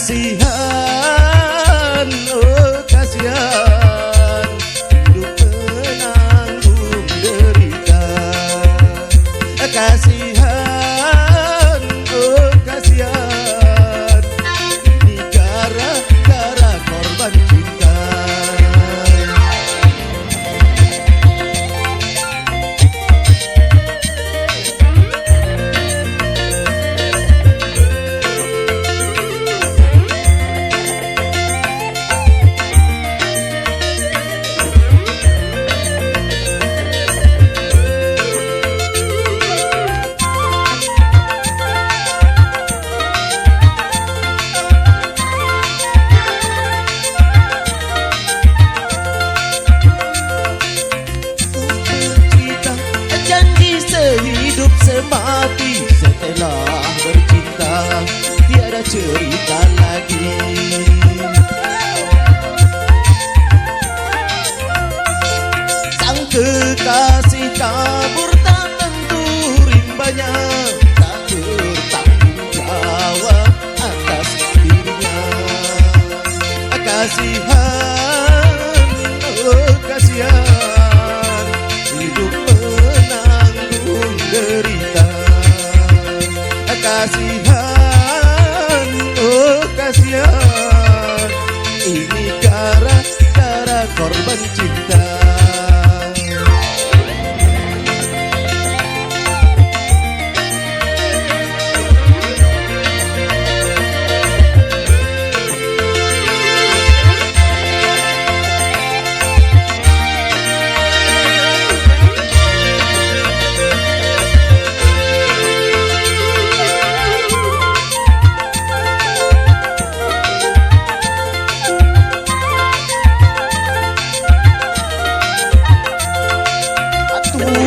Kasihan, oh kasihan, hidup menanggung derita. Kasihan, oh kasihan, ini gara-gara korban cinta. Sehidup semati setelah bercinta, tiada cerita lagi. Sang kekasih kabur tak tentu rimbanya, tak bertanggung jawab atas dirinya. Kasihan, oh kasihan, hidup derita. Kasihan, oh kasihan, ini gara-gara korban cinta.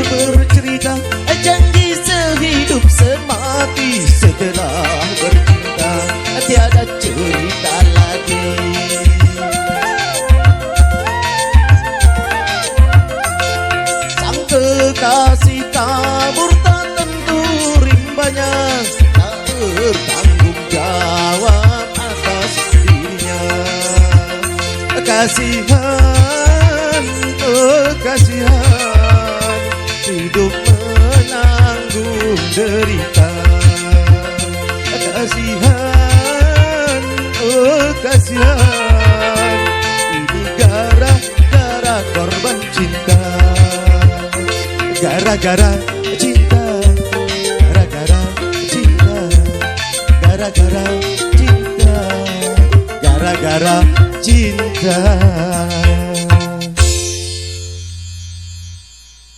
Bercerita janji sehidup semati setelah bercinta, tiada cerita lagi. Sang kekasih kabur tak tentu rimbanya, tak bertanggung jawab atas dirinya. Kasihan, oh kasihan, hidup menanggung derita. Kasihan, oh kasihan, ini gara-gara korban cinta. Gara-gara cinta, gara-gara cinta, gara-gara cinta, gara-gara cinta.